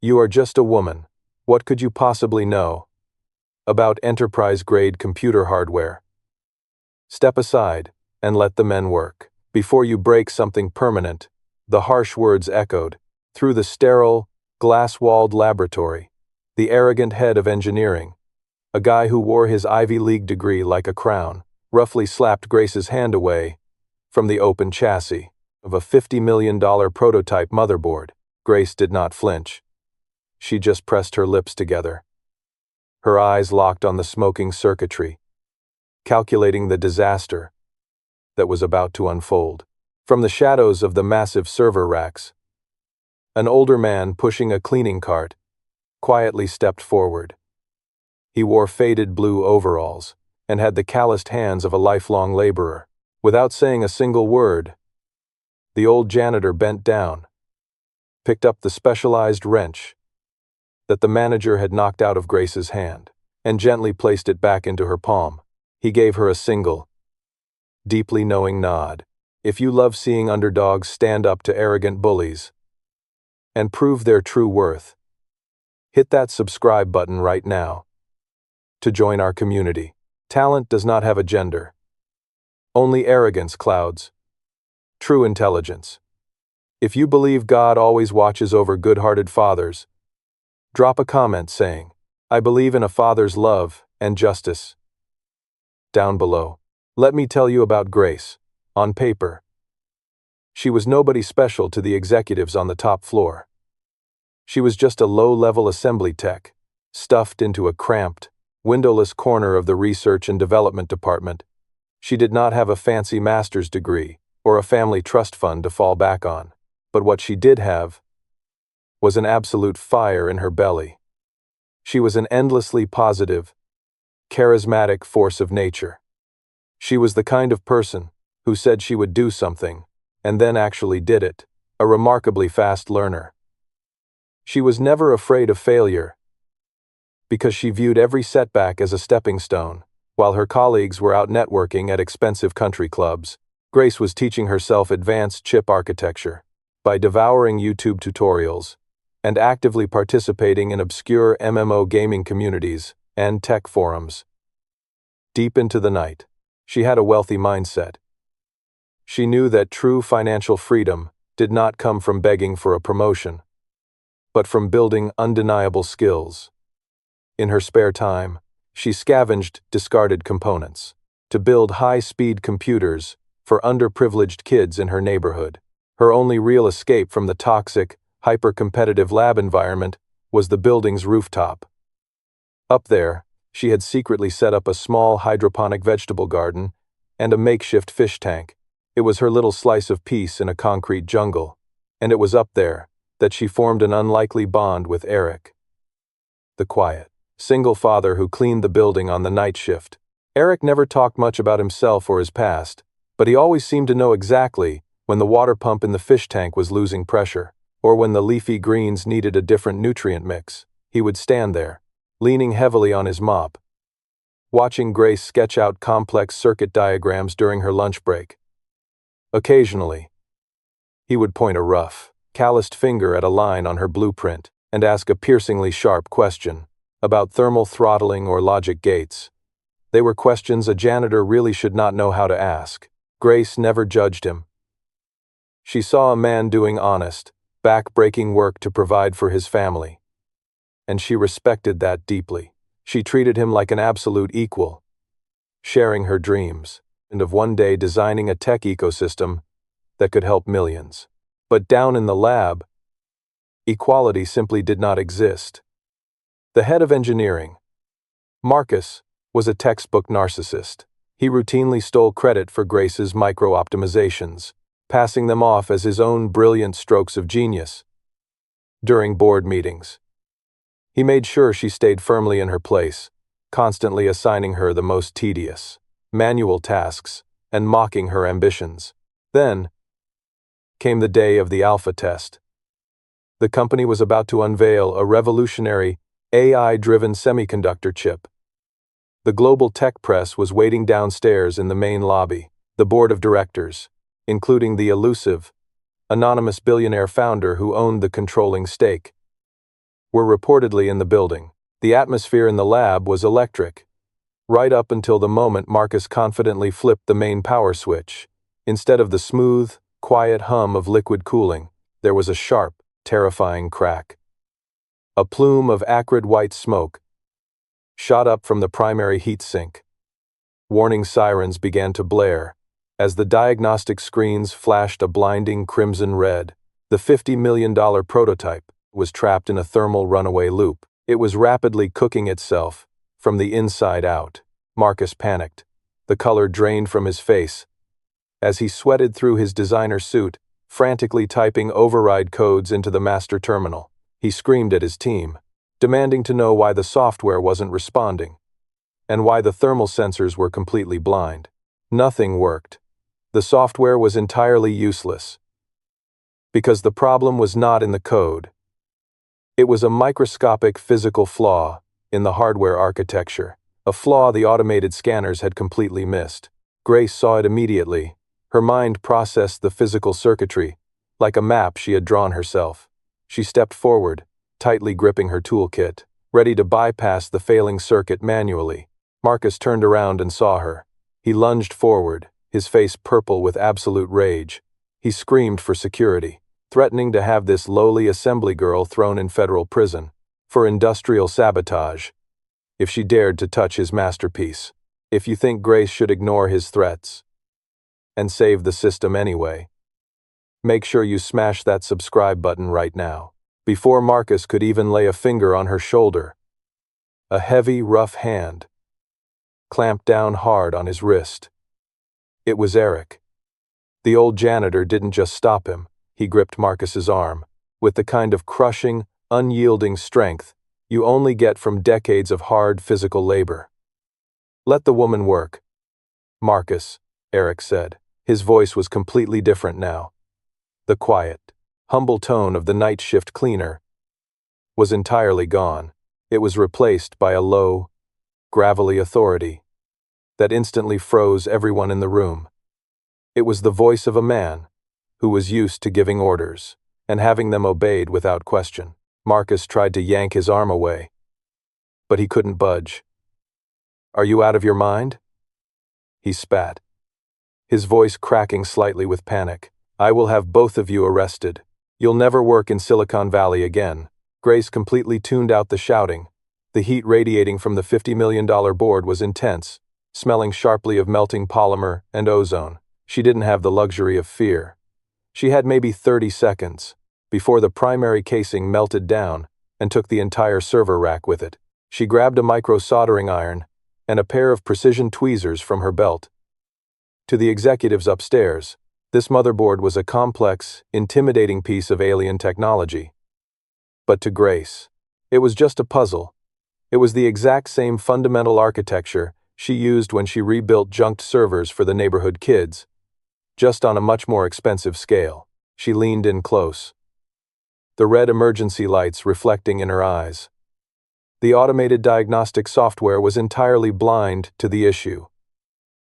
You are just a woman. What could you possibly know about enterprise-grade computer hardware? Step aside and let the men work. Before you break something permanent, the harsh words echoed through the sterile, glass-walled laboratory. The arrogant head of engineering, a guy who wore his Ivy League degree like a crown, roughly slapped Grace's hand away from the open chassis of a $50 million prototype motherboard. Grace did not flinch. She just pressed her lips together. Her eyes locked on the smoking circuitry, calculating the disaster that was about to unfold. From the shadows of the massive server racks, an older man pushing a cleaning cart quietly stepped forward. He wore faded blue overalls and had the calloused hands of a lifelong laborer. Without saying a single word, the old janitor bent down, picked up the specialized wrench that the manager had knocked out of Grace's hand, and gently placed it back into her palm. He gave her a single, deeply knowing nod. If you love seeing underdogs stand up to arrogant bullies and prove their true worth, hit that subscribe button right now to join our community. Talent does not have a gender. Only arrogance clouds true intelligence. If you believe God always watches over good-hearted fathers, drop a comment saying, "I believe in a father's love and justice," down below. Let me tell you about Grace. On paper, she was nobody special to the executives on the top floor. She was just a low-level assembly tech, stuffed into a cramped, windowless corner of the research and development department. She did not have a fancy master's degree or a family trust fund to fall back on, but what she did have was an absolute fire in her belly. She was an endlessly positive, charismatic force of nature. She was the kind of person who said she would do something, and then actually did it, a remarkably fast learner. She was never afraid of failure, because she viewed every setback as a stepping stone. While her colleagues were out networking at expensive country clubs, Grace was teaching herself advanced chip architecture by devouring YouTube tutorials and actively participating in obscure MMO gaming communities and tech forums. Deep into the night, she had a wealthy mindset. She knew that true financial freedom did not come from begging for a promotion, but from building undeniable skills. In her spare time, she scavenged discarded components to build high-speed computers for underprivileged kids in her neighborhood. Her only real escape from the toxic, hyper-competitive lab environment was the building's rooftop. Up there, she had secretly set up a small hydroponic vegetable garden and a makeshift fish tank. It was her little slice of peace in a concrete jungle, and it was up there that she formed an unlikely bond with Eric, the quiet, single father who cleaned the building on the night shift. Eric never talked much about himself or his past, but he always seemed to know exactly when the water pump in the fish tank was losing pressure, or when the leafy greens needed a different nutrient mix. He would stand there, leaning heavily on his mop, watching Grace sketch out complex circuit diagrams during her lunch break. Occasionally, he would point a rough, calloused finger at a line on her blueprint and ask a piercingly sharp question about thermal throttling or logic gates. They were questions a janitor really should not know how to ask. Grace never judged him. She saw a man doing honest, back-breaking work to provide for his family, and she respected that deeply. She treated him like an absolute equal, sharing her dreams, and of one day designing a tech ecosystem that could help millions. But down in the lab, equality simply did not exist. The head of engineering, Marcus, was a textbook narcissist. He routinely stole credit for Grace's micro-optimizations, passing them off as his own brilliant strokes of genius. During board meetings, he made sure she stayed firmly in her place, constantly assigning her the most tedious, manual tasks, and mocking her ambitions. Then came the day of the alpha test. The company was about to unveil a revolutionary, AI-driven semiconductor chip. The global tech press was waiting downstairs in the main lobby. The board of directors, including the elusive, anonymous billionaire founder who owned the controlling stake, were reportedly in the building. The atmosphere in the lab was electric, right up until the moment Marcus confidently flipped the main power switch. Instead of the smooth, quiet hum of liquid cooling, there was a sharp, terrifying crack. A plume of acrid white smoke shot up from the primary heat sink. Warning sirens began to blare. As the diagnostic screens flashed a blinding crimson red, the $50 million prototype was trapped in a thermal runaway loop. It was rapidly cooking itself from the inside out. Marcus panicked. The color drained from his face as he sweated through his designer suit, frantically typing override codes into the master terminal. He screamed at his team, demanding to know why the software wasn't responding, and why the thermal sensors were completely blind. Nothing worked. The software was entirely useless. Because the problem was not in the code. It was a microscopic physical flaw in the hardware architecture, a flaw the automated scanners had completely missed. Grace saw it immediately. Her mind processed the physical circuitry, like a map she had drawn herself. She stepped forward, tightly gripping her toolkit, ready to bypass the failing circuit manually. Marcus turned around and saw her. He lunged forward, his face purple with absolute rage. He screamed for security, threatening to have this lowly assembly girl thrown in federal prison for industrial sabotage if she dared to touch his masterpiece. If you think Grace should ignore his threats and save the system anyway, make sure you smash that subscribe button right now. Before Marcus could even lay a finger on her shoulder, a heavy, rough hand clamped down hard on his wrist. It was Eric. The old janitor didn't just stop him, he gripped Marcus's arm with the kind of crushing, unyielding strength you only get from decades of hard physical labor. Let the woman work. Marcus, Eric said. His voice was completely different now. The quiet, humble tone of the night shift cleaner was entirely gone. It was replaced by a low, gravelly authority that instantly froze everyone in the room. It was the voice of a man who was used to giving orders and having them obeyed without question. Marcus tried to yank his arm away, but he couldn't budge. "Are you out of your mind?" he spat, his voice cracking slightly with panic. "I will have both of you arrested. You'll never work in Silicon Valley again." Grace completely tuned out the shouting. The heat radiating from the $50 million board was intense, smelling sharply of melting polymer and ozone. She didn't have the luxury of fear. She had maybe 30 seconds before the primary casing melted down and took the entire server rack with it. She grabbed a micro soldering iron and a pair of precision tweezers from her belt. To the executives upstairs, this motherboard was a complex, intimidating piece of alien technology. But to Grace, it was just a puzzle. It was the exact same fundamental architecture she used when she rebuilt junked servers for the neighborhood kids, just on a much more expensive scale. She leaned in close, the red emergency lights reflecting in her eyes. The automated diagnostic software was entirely blind to the issue,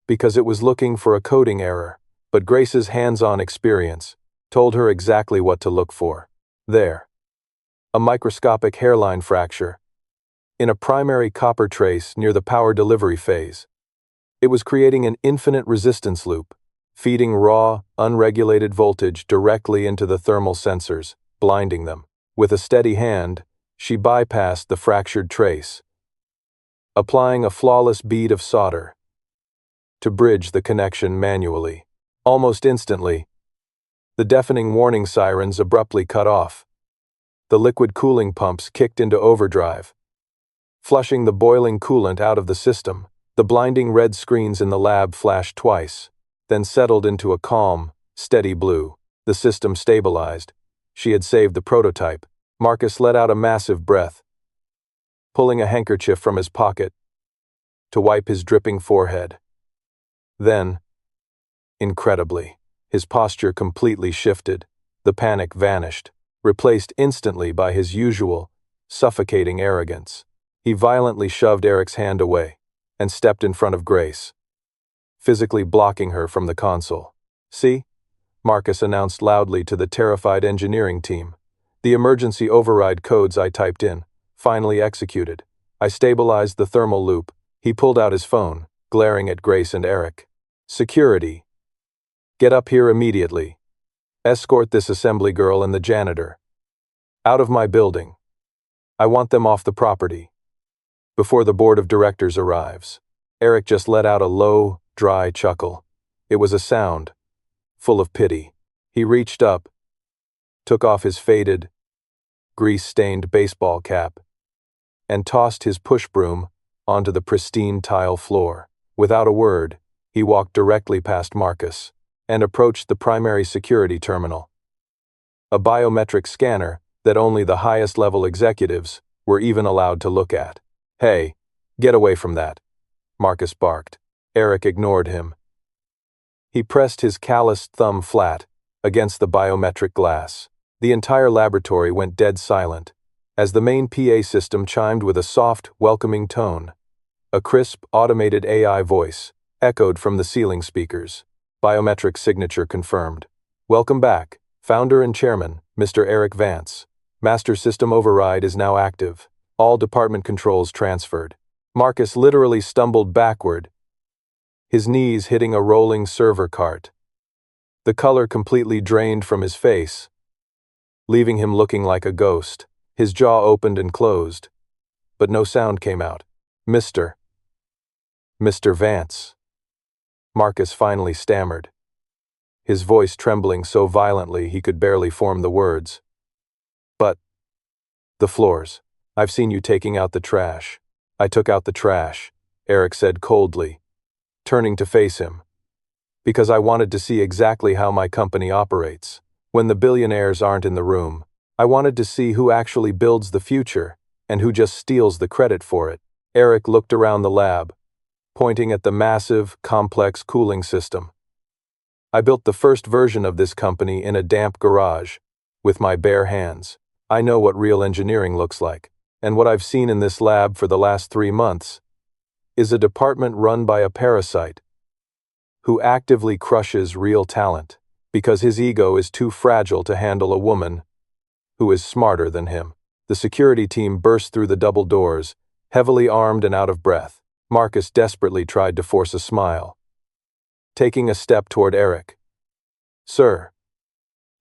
because it was looking for a coding error, but Grace's hands-on experience told her exactly what to look for. There, a microscopic hairline fracture in a primary copper trace near the power delivery phase. It was creating an infinite resistance loop, feeding raw, unregulated voltage directly into the thermal sensors, blinding them. With a steady hand, she bypassed the fractured trace, applying a flawless bead of solder to bridge the connection manually. Almost instantly, the deafening warning sirens abruptly cut off. The liquid cooling pumps kicked into overdrive, flushing the boiling coolant out of the system. The blinding red screens in the lab flashed twice, then settled into a calm, steady blue. The system stabilized. She had saved the prototype. Marcus let out a massive breath, pulling a handkerchief from his pocket to wipe his dripping forehead. Then, incredibly, his posture completely shifted. The panic vanished, replaced instantly by his usual, suffocating arrogance. He violently shoved Eric's hand away and stepped in front of Grace, physically blocking her from the console. "See?" Marcus announced loudly to the terrified engineering team. The emergency override codes I typed in, finally executed. I stabilized the thermal loop. He pulled out his phone, glaring at Grace and Eric. Security. Get up here immediately. Escort this assembly girl and the janitor. Out of my building. I want them off the property. Before the board of directors arrives. Eric just let out a low, dry chuckle. It was a sound, full of pity. He reached up, took off his faded, grease-stained baseball cap, and tossed his push broom onto the pristine tile floor. Without a word, he walked directly past Marcus and approached the primary security terminal. A biometric scanner that only the highest-level executives were even allowed to look at. Hey, get away from that, Marcus barked. Eric ignored him. He pressed his calloused thumb flat against the biometric glass. The entire laboratory went dead silent as the main PA system chimed with a soft, welcoming tone. A crisp, automated AI voice echoed from the ceiling speakers. Biometric signature confirmed. Welcome back, founder and chairman, Mr. Eric Vance. Master system override is now active. All department controls transferred. Marcus literally stumbled backward, his knees hitting a rolling server cart. The color completely drained from his face, leaving him looking like a ghost. His jaw opened and closed, but no sound came out. Mr. Vance. Marcus finally stammered, his voice trembling so violently he could barely form the words. But the floors. I've seen you taking out the trash. I took out the trash, Eric said coldly, turning to face him. Because I wanted to see exactly how my company operates. When the billionaires aren't in the room, I wanted to see who actually builds the future and who just steals the credit for it. Eric looked around the lab, pointing at the massive, complex cooling system. I built the first version of this company in a damp garage, with my bare hands. I know what real engineering looks like, and what I've seen in this lab for the last 3 months is a department run by a parasite who actively crushes real talent because his ego is too fragile to handle a woman who is smarter than him. The security team burst through the double doors, heavily armed and out of breath. Marcus desperately tried to force a smile, taking a step toward Eric. Sir,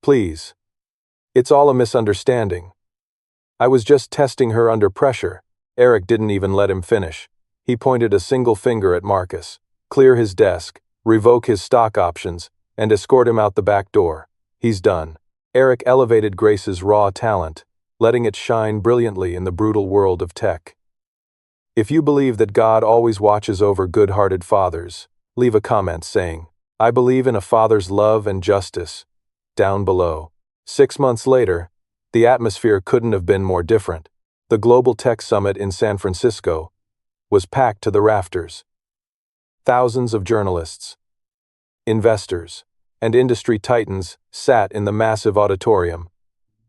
please. It's all a misunderstanding. I was just testing her under pressure. Eric didn't even let him finish. He pointed a single finger at Marcus. Clear his desk, revoke his stock options, and escort him out the back door. He's done. Eric elevated Grace's raw talent, letting it shine brilliantly in the brutal world of tech. If you believe that God always watches over good-hearted fathers, leave a comment saying, I believe in a father's love and justice, down below. 6 months later, the atmosphere couldn't have been more different. The Global Tech Summit in San Francisco was packed to the rafters. Thousands of journalists, investors, and industry titans sat in the massive auditorium,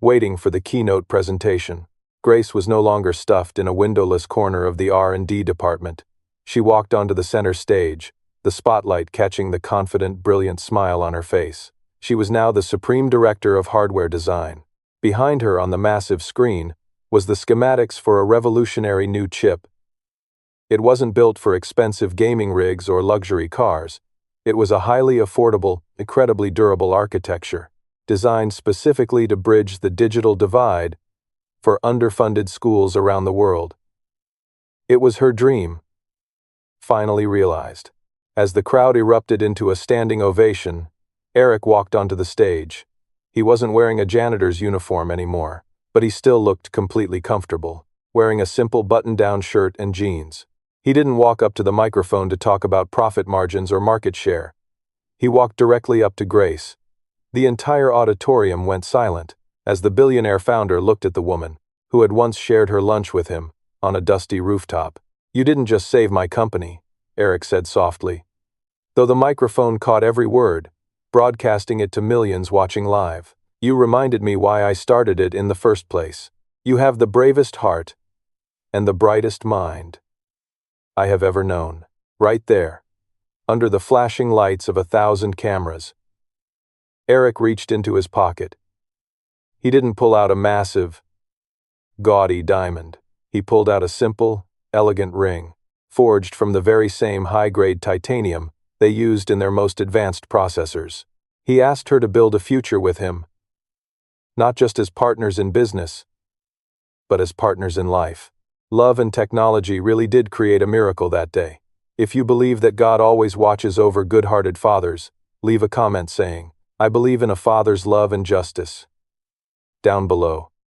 waiting for the keynote presentation. Grace was no longer stuffed in a windowless corner of the R&D department. She walked onto the center stage, the spotlight catching the confident, brilliant smile on her face. She was now the supreme director of hardware design. Behind her on the massive screen was the schematics for a revolutionary new chip. It wasn't built for expensive gaming rigs or luxury cars. It was a highly affordable, incredibly durable architecture, designed specifically to bridge the digital divide for underfunded schools around the world. It was her dream, finally realized. As the crowd erupted into a standing ovation, Eric walked onto the stage. He wasn't wearing a janitor's uniform anymore, but he still looked completely comfortable, wearing a simple button-down shirt and jeans. He didn't walk up to the microphone to talk about profit margins or market share. He walked directly up to Grace. The entire auditorium went silent as the billionaire founder looked at the woman who had once shared her lunch with him on a dusty rooftop. You didn't just save my company, Eric said softly, though the microphone caught every word, broadcasting it to millions watching live. You reminded me why I started it in the first place. You have the bravest heart and the brightest mind I have ever known. Right there, under the flashing lights of 1,000 cameras. Eric reached into his pocket, He didn't pull out a massive, gaudy diamond. He pulled out a simple, elegant ring, forged from the very same high-grade titanium they used in their most advanced processors. He asked her to build a future with him, not just as partners in business, but as partners in life. Love and technology really did create a miracle that day. If you believe that God always watches over good-hearted fathers, leave a comment saying, "I believe in a father's love and justice," down below.